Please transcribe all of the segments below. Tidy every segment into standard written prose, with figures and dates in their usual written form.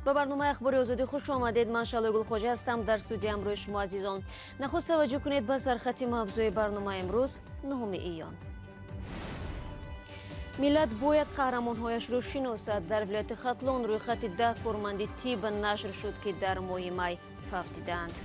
با برنامه اخبار آزادی خوش آمدید. من شعله گلخوجه هستم. در استودیو امروز شما عزیزان نخست توجه کنید به سرخط موضوع برنامه امروز 9 ایان. ملت باید قهرمانهایش را شناسد. در ولایت ختلون روی خط 10 کارمند طب نشر شد که در ماه می فوتیدند.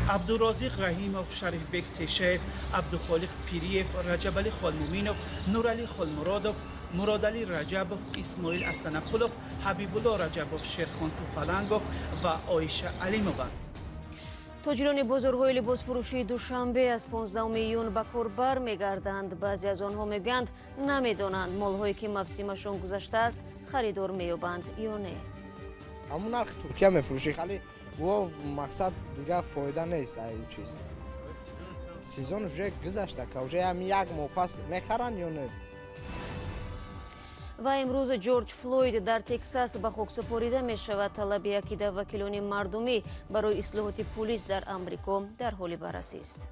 عبدالرازق رحیموف، شریف بک تشیف، عبدالخالق پیریف، رجب علی خالمومینوف، نورعلی خالمرادوف، مرادعلی رجبوف، اسماعیل استنقلوف، حبیب الله رجبوف، شیرخان توفلنگوف و عایشه علیمووا. تاجران بازارهای لباس فروشی دوشنبه از 15 میلیون به کار برمیگردند. بعضی از آنها میگویند نمیدانند مالهایی که موسمشان گذشته است خریدار مییابند یا نه. همون نرخ ترکیه میفروشی خالی و مقصد دیگه فایده نیست. این چیز سیزن вже گذشته که вже هم یک ماه پس میخرن یا نه. و امروز جورج فلوید در تکساس به خاک سپریده می شود. طلب یکی از وکیلان مردمی برای اصلاحات پلیس در آمریکا در حال بررسی است.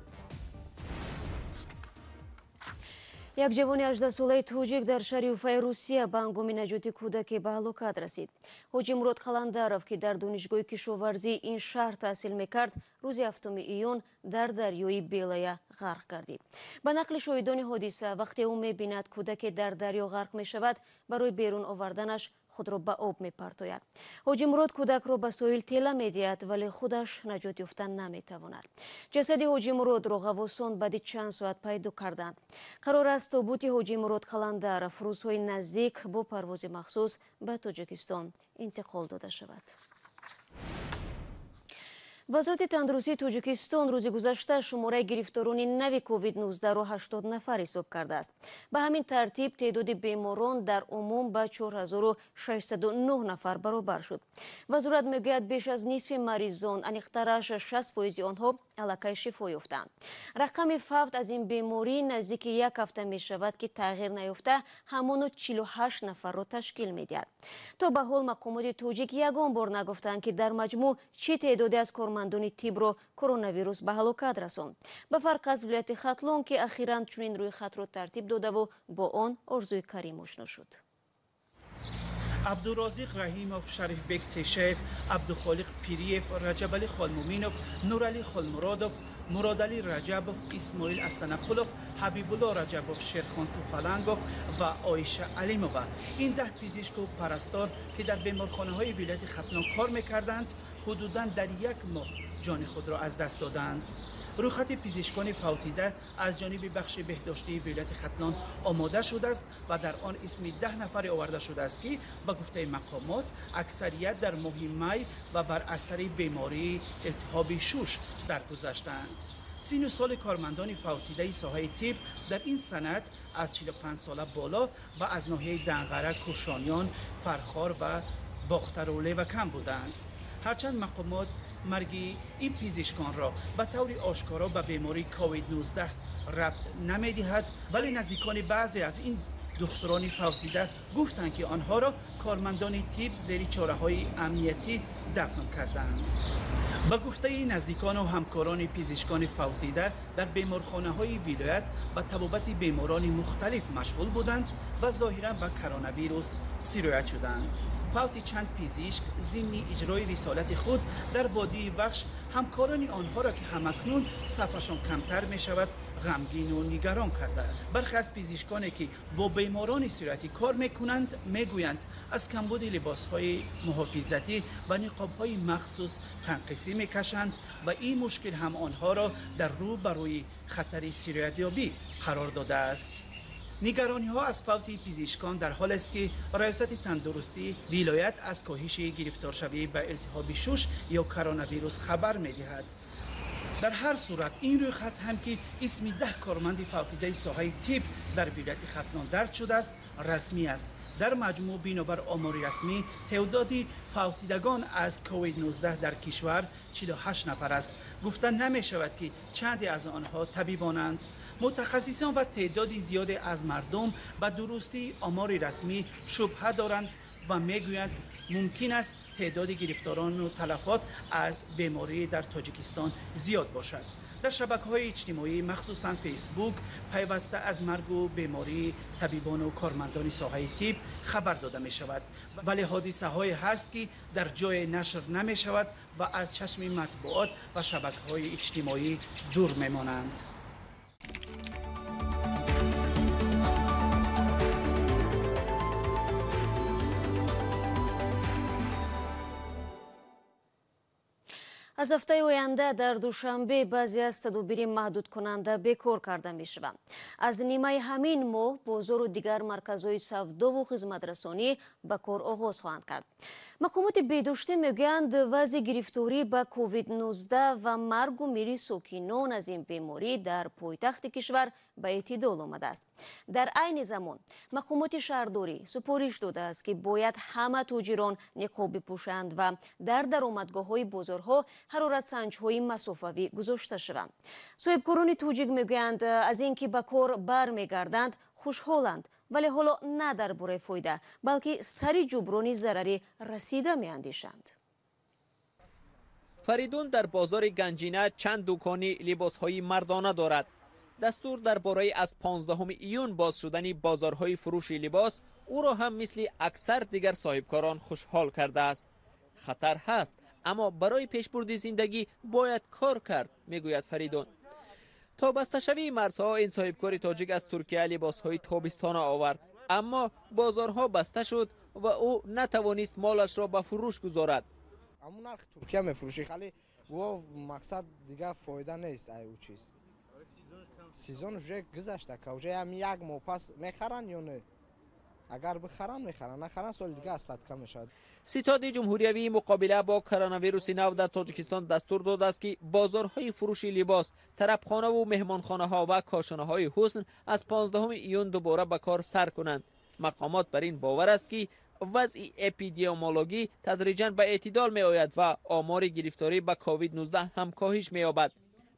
یک جوان 18 ساله توجیک در شهر اوفای روسیه به هنگام نجات کودک به هلاکت رسید. حاجی مراد قلندرов که در دانشگاه کشاورزی این شهر تحصیل میکرد روز 7 ایون در دریای بیلایه غرق گردید. به نقل شاهدان حادثه وقتی او میبیند کودک در دریا غرق میشود برای بیرون آوردنش خود را به آب میپرتاید. حاجی مراد کودک را به ساحل تیله میدهد ولی خودش نجات یافتن نمیتواند. جسد حاجی مراد را غواصان بعد چند ساعت پیدا کردند. قرار است تابوت حاجی مراد قلندرов روزهای نزدیک با پرواز مخصوص به تاجیکستان انتقال داده شود. وزارت تندرستی تاجیکستان روز گذشته شماره گرفتاران نوی کووید 19 را 80 نفر حساب کرده است. به همین ترتیب تعداد بیماران در عموم به 4609 نفر برابر شد. وزارت میگوید بیش از نصف مریضان انیقترش 60% آنها الکی شفا یافتند. رقم فوت از این بیماری نزدیک یک هفته می شود که تغییر نیافته همان 48 نفر را تشکیل می دهد. تا به حال مقامات تاجیک یگان بار نگفتند که در مجموع چه تعدادی از کارمندان طب را کرونا ویروس به هلاکت رساند. به فرق از ولایت ختلون که اخیراً چنین روی خط را ترتیب داده و با آن آرزوی کریم آشنا شد. عبدالرازق رحیموف، شریف بک تشیف، عبدالخالق پیریف، رجب علی خالمومینوف، نورعلی خالمرادوف، مرادعلی رجبوف، اسماعیل استنقلوف، حبیب الله رجبوف، شیرخان توفلنگوف و عایشه علیمووا. این 10 پزشک و پرستار که در بیمارخانه های ولایت ختلون کار میکردند حدوداً در یک ماه جان خود را از دست دادند. رویخط پزشکان فوتیده از جانب بخش بهداشتی ولایت ختلون آماده شده است و در آن اسم 10 نفر آورده شده است که به گفته مقامات اکثریت در ماه می و بر اثر بیماری التهاب شوش درگذشتند. سن و سال کارمندان فوتیده ساحه طب در این سند از 45 ساله بالا و از ناحیه دنغره، کوشانیان، فرخار و باخترولے و کم بودند. هرچند مقامات مرگ این پزشکان را به طور آشکارا به بیماری کووید 19 ربط نمی‌دهد ولی نزدیکان بعضی از این دختران فوتیده گفتند که آنها را کارمندان طب زیر چاره‌های امنیتی دفن کردند. به گفته نزدیکان و همکاران پزشکان فوتیده در بیمارخانه‌های ولایت به طبابت بیماران مختلف مشغول بودند و ظاهراً به کرونا ویروس سرایت شدند. فوت چند پزشک ضمن اجرای رسالت خود در وادی وخش همکاران آنها را که همکنون صفشان کمتر می شود غمگین و نگران کرده است. برخی از پزشکانی که با بیماران سرایتی کار می کنند می گویند از کمبود لباس های محافظتی و نقاب های مخصوص تنقیصی می کشند و این مشکل هم آنها را در رو برای خطر سرایت یابی قرار داده است. نگرانی ها از فوت پزشکان در حال است که ریاست تندرستی ولایت از کاهش گرفتارشوی به التهاب شوش یا کرونا ویروس خبر می دهد. در هر صورت این روی خط هم که اسم 10 کارمند فوتیده ساحه طب در ولایت ختلون درج شده است رسمی است. در مجموع بنابر آمار رسمی تعدادی فوتیدگان از کووید 19 در کشور 48 نفر است. گفته نمی شود که چندی از آنها طبیبانند. متخصصان و تعدادی زیاد از مردم به درستی آمار رسمی شبهه دارند و میگویند ممکن است تعداد گرفتاران و تلفات از بیماری در تاجیکستان زیاد باشد. در شبکه‌های اجتماعی مخصوصا فیسبوک پیوسته از مرگ و بیماری طبیبان و کارمندان ساحه طب خبر داده می شود، ولی حادثه های هست که در جای نشر نمی شود و از چشم مطبوعات و شبکه‌های اجتماعی دور می مانند. از هفته آینده در دوشنبه بعضی از تدابیر محدود کننده بکار کرده می شود. از نیمه همین ماه بازار و دیگر مرکزهای سودا و خدمت رسانی به کار آغاز خواهند کرد. مقامات بهداشتی میگویند وضع گرفتاری به کووید 19 و مرگ و میر ساکنان از این بیماری در پایتخت کشور به اعتدال آمده است. در عین زمان مقامات شهرداری سپارش داده است که باید همه تاجران نقاب بپوشند و در درآمدگاه‌های بازارها حرارت سنج‌های مسافوی گذاشته شوند. صاحبکاران توجیک میگویند از اینکه به کار برمیگردند خوشحالند، ولی حالا نه درباره فایده بلکه سری جبران ضرری رسیده میاندیشند. فریدون در بازار گنجینه چند دکانی لباس‌های مردانه دارد. دستور درباره از 15 ایون باز شدن بازارهای فروش لباس او را هم مثل اکثر دیگر صاحبکاران خوشحال کرده است. خطر هست، اما برای پیشبرد زندگی باید کار کرد، میگوید فریدون. تا بسته شوی مرزها این صاحبکار تاجیک از ترکیه لباسهای تابستانه آورد، اما بازارها بسته شد و او نتوانست مالش را به فروش گذارد. اما نرخ ترکیه میفروشی، خالی و مقصد دیگه فایده نیست او چیز. سیزن вже گذشته که вже هم یک ماه پس میخرن یا نه؟ اگر بخرن میخرن، نخرن سال دیگه از صدقه میشد. ستاد جمهوری مقابله با کرونا ویروس نو در تاجیکستان دستور داده است که بازارهای فروش لباس، طربخانه و مهمانخانه ها و کاشانه های حسن از 15 ایون دوباره به کار سر کنند. مقامات بر این باور است که وضع اپیدمیولوژی تدریجاً به اعتدال می آید و آمار گرفتاری به کووید 19 هم کاهش می یابد.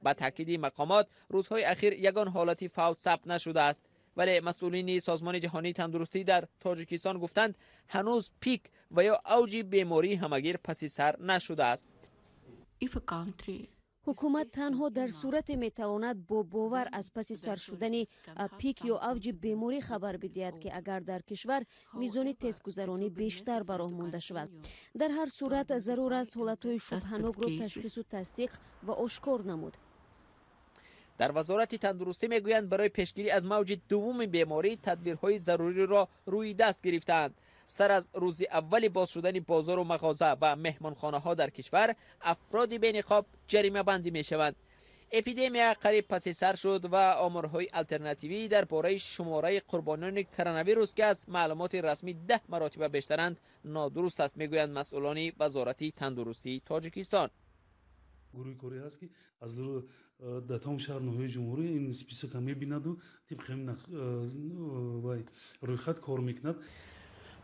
با تاکید مقامات روزهای اخیر یگان حالتی فوت ثبت نشده است، ولی مسئولین سازمان جهانی تندرستی در تاجیکستان گفتند هنوز پیک و یا اوج بیماری همگیر پس سر نشده است. حکومت تنها در صورت میتواند با باور از پس سر شدن پیک یا اوج بیماری خبر بدهد که اگر در کشور میزان تستگذرانی بیشتر به راه مانده شود. در هر صورت ضرور است حالتهای شبهناک را تشخیص و تصدیق و آشکار نمود. در وزارت تندرستی میگویند برای پیشگیری از موج دوم بیماری تدبیرهای ضروری را روی دست گرفتند. سر از روز اول باز شدن بازار و مغازه و مهمانخانه ها در کشور افراد بی نقاب جریمه بندی می شوند. اپیدمی قریب پس سر شد و آمارهای الترناتیوی درباره شماره قربانیان کرونا ویروس که از معلومات رسمی 10 مراتب بیشترند نادرست است، میگویند مسئولان وزارت تندرستی تاجیکستان. گروه کاری هست که از در تمام شهرهای جمهوری این سپیسک هم می‌بیند و طبق روی خط کار میکند.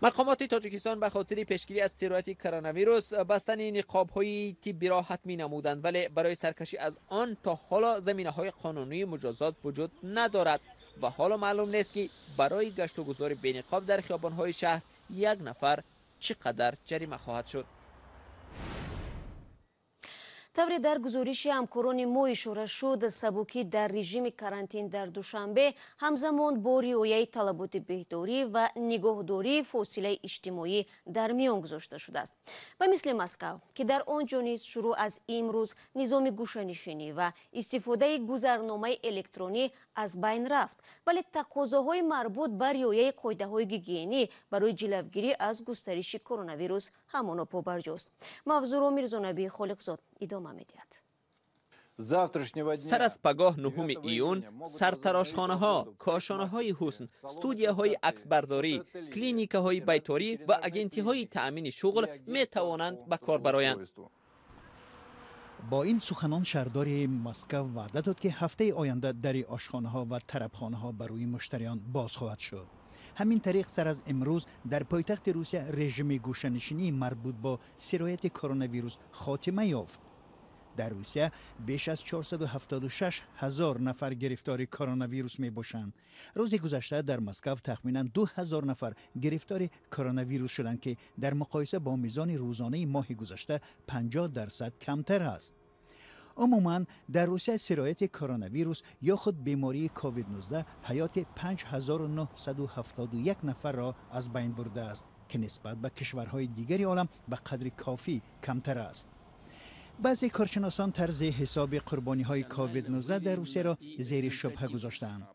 مقامات تاجیکستان به خاطر پیشگیری از سرایت کرونا ویروس بستن نقاب‌های طبی را حتمی نمودند، ولی برای سرکشی از آن تا حالا زمینه‌های قانونی مجازات وجود ندارد و حالا معلوم نیست که برای گشت و گذار بی نقاب در خیابان‌های شهر یک نفر چقدر جریمه خواهد شد. طوری در گزارش همکاران ما اشاره شد سبکی در رژیم کارانتین در دوشنبه همزمان با رعایت طلبات بهداری و نگهداری فاصله اجتماعی در میان گذاشته شده است. و مثل مسکو که در آنجا نیز شروع از امروز نظام گوشه‌نشینی و استفاده گذرنامه الکترونی از بین رفت، ولی تقاضاهای مربوط بر رعایت قاعده‌های گیگیینی برای جلوگیری از گسترش کرونا ویروس همانا پابرجاست. موضوع را میرزا خالقزاد ادامه می‌دهد. سر از پگاه 9 ایون سرتراشخانه ها، کاشانه های حسن، استودیو های عکس برداری، کلینیک های بیتاری و اجنتی های تأمین شغل می توانند به کار برآیند. با این سخنان شهردار مسکو وعده داد که هفته آینده در آشخانه ها و طربخانه ها برای مشتریان باز خواهد شد. همین طریق سر از امروز در پایتخت روسیه رژیم گوشه‌نشینی مربوط با سرایت کرونا ویروس خاتمه یافت. در روسیه بیش از 476 هزار نفر گرفتار کرونا ویروس می باشند. روز گذشته در مسکو تخمیناً 2000 نفر گرفتار کرونا ویروس شدند که در مقایسه با میزان روزانه ماه گذشته 50% کمتر است. عموماً در روسیه سرایت کرونا ویروس یا خود بیماری کووید 19 حیات 5971 نفر را از بین برده است که نسبت به کشورهای دیگری عالم به قدر کافی کمتر است. بعضی کارشناسان طرز حساب قربانی های کووید 19 در روسیه را زیر شبهه گذاشتند.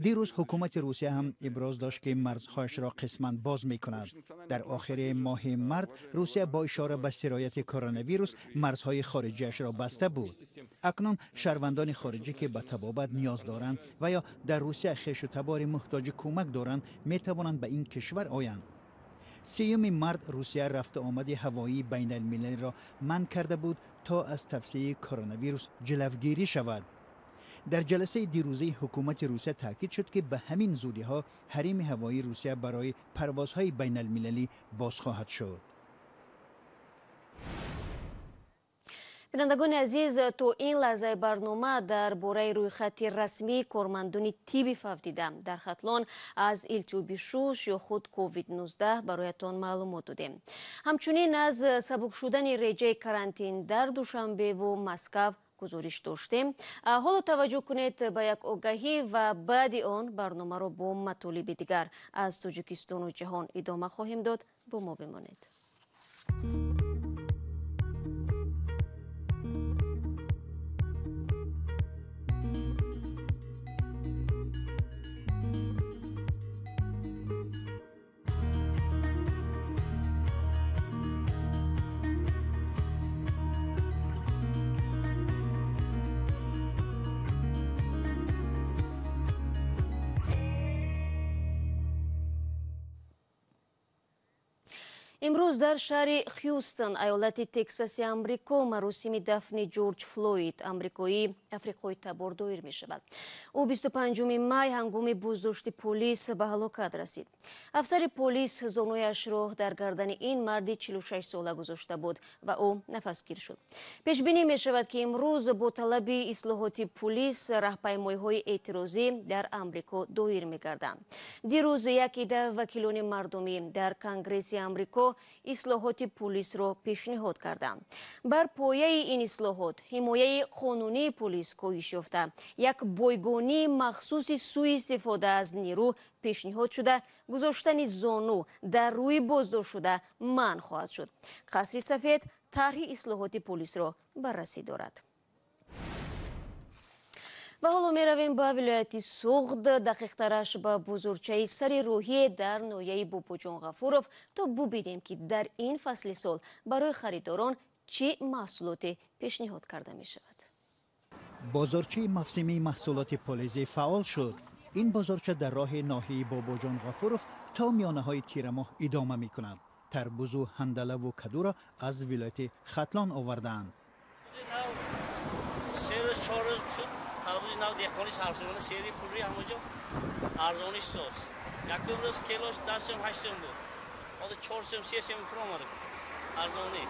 دیروز حکومت روسیه هم ابراز داشت که مرزهایش را قسماً باز می کند. در آخر ماه مارس روسیه با اشاره به سرایت کرونا ویروس مرزهای خارجیش را بسته بود. اکنون شهروندان خارجی که به طبابت نیاز دارند و یا در روسیه خویش و تبار محتاج کمک دارند می توانند به این کشور آیند. 3 مارس روسیه رفت آمد هوایی بین المللی را منع کرده بود تا از تفشی کرونا ویروس جلوگیری شود. در جلسه دیروزه حکومت روسیه تاکید شد که به همین زودی ها حریم هوایی روسیه برای پروازهای بین المللی باز خواهد شد. بینندگان عزیز، تو این لحظه برنامه در باره رویخط رسمی کارمندان تیبی فوتیده در ختلان از التیوبی شوش یا خود کووید 19 برایتان معلومات دادیم. همچنین از سبک شدن رژه کرانتین در دوشنبه و مسکو گزارش داشتیم. حالا توجه کنید به یک آگهی و بعد آن برنامه را با مطالب دیگر از تاجیکستان و جهان ادامه خواهیم داد. با ما بمانید. امروز در شهر هیوستن ایالت تکساس آمریکا مراسم دفن جورج فلوید آمریکایی افریقای تبار دایر می شود. او 25 می هنگام بازداشت پلیس به هلاکت رسید. افسر پلیس زانویش را در گردن این مرد 46 ساله گذاشته بود و او نفسگیر شد. پیش بینی می شود که امروز با طلب اصلاحات پلیس راهپیمایی‌های اعتراضی در آمریکا دایر می گردند. دیروز یک عده وکیلان مردمی در کنگره آمریکا اصلاحات پلیس را پیشنهاد کردند. بر پایه این اصلاحات حمایه قانونی پلیس کاهش یافته، یک بایگانی مخصوص سوء استفاده از نیرو پیشنهاد شده، گذاشتن زانو در روی بازداشت شده منع خواهد شد. قصر سفید طرح اصلاحات پلیس را بررسی دارد. و حالا می رویم به ولایت سوغد، دقیق‌ترش به بزرگچه سر روحی در ناحیه باباجان غفورов تا ببینیم که در این فصل سال برای خریداران چه محصولات پیشنهاد کرده می شود. بازارچه موسمی محصولات پالایزی فعال شد. این بازارچه در راه ناحیه باباجان غفورov تا میانه های تیر ماه ادامه می کند. تربوز و هندله و کدو را از ولایت ختلان آوردند. تربوز نو دهقانی سرسوان سری پوری همونجا ارزانی سوز. یک روز کیلوش 10 سوم 8 سوم بود. حالا 4 سوم 3 سوم فرام آمد. ارزانی.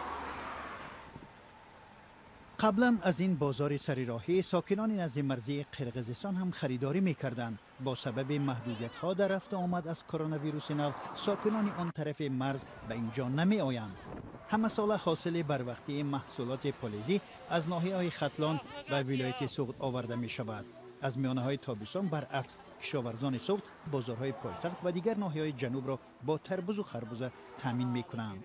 قبلا از این بازار سری راهی ساکنان نزد مرزی قرقیزستان هم خریداری می‌کردند. با سبب محدودیت‌ها در رفت و آمد از کرونا ویروس نو ساکنان آن طرف مرز به اینجا نمی‌آیند. همه سال حاصل بر وقتی محصولات پالایزی از ناحیه‌های ختلان و ولایت سوغد آورده می‌شود. از میانه‌های تابستان برعکس کشاورزان سوغد بازارهای پایتخت و دیگر ناحیه‌های جنوب را با تربوز و خربوزه تامین می‌کنند.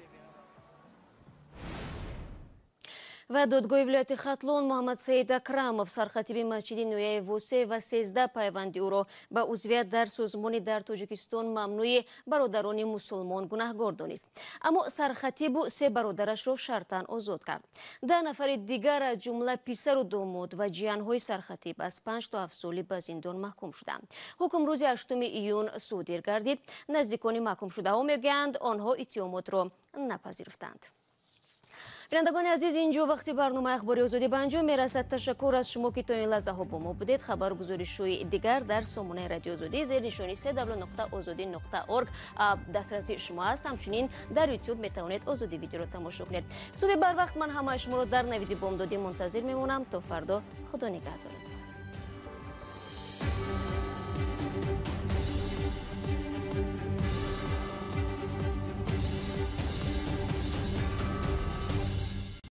و دادگاه ولایت ختلان محمد سید اکرامов سرخطیب مسجد نویه وسه و 13 پیوندی او را به عضویت در سازمان در تاجیکستان ممنوع برادران مسلمان گناهکار دانست. اما سرخطیب 3 برادرش را شرطاً آزاد کرد. 10 نفر دیگر از جمله پسر و داماد و جیانهای سرخطیب از 5 تا 7 سالی به زندان محکوم شدند. حکم روز 8 ایون صادر گردید. نزدیکان محکوم شده ها میگویند آنها اتهامات را نپذیرفتند. بینندگان عزیز، اینجا وقتی برنامه اخباری آزادی به انجام میرسد. تشکر از شما که تا این لحظه ها با ما بودید. خبرگزاری‌های دیگر در سامانه رادیو آزادی زیر نشانی www.azadi.org دسترسی شما است. همچنین در یوتیوب میتوانید آزادی ویدیو را تماشا کنید. صبح بر وقت من همه شما را در نوید بامدادی منتظر میمونم. تا فردا، خدا نگهدارت.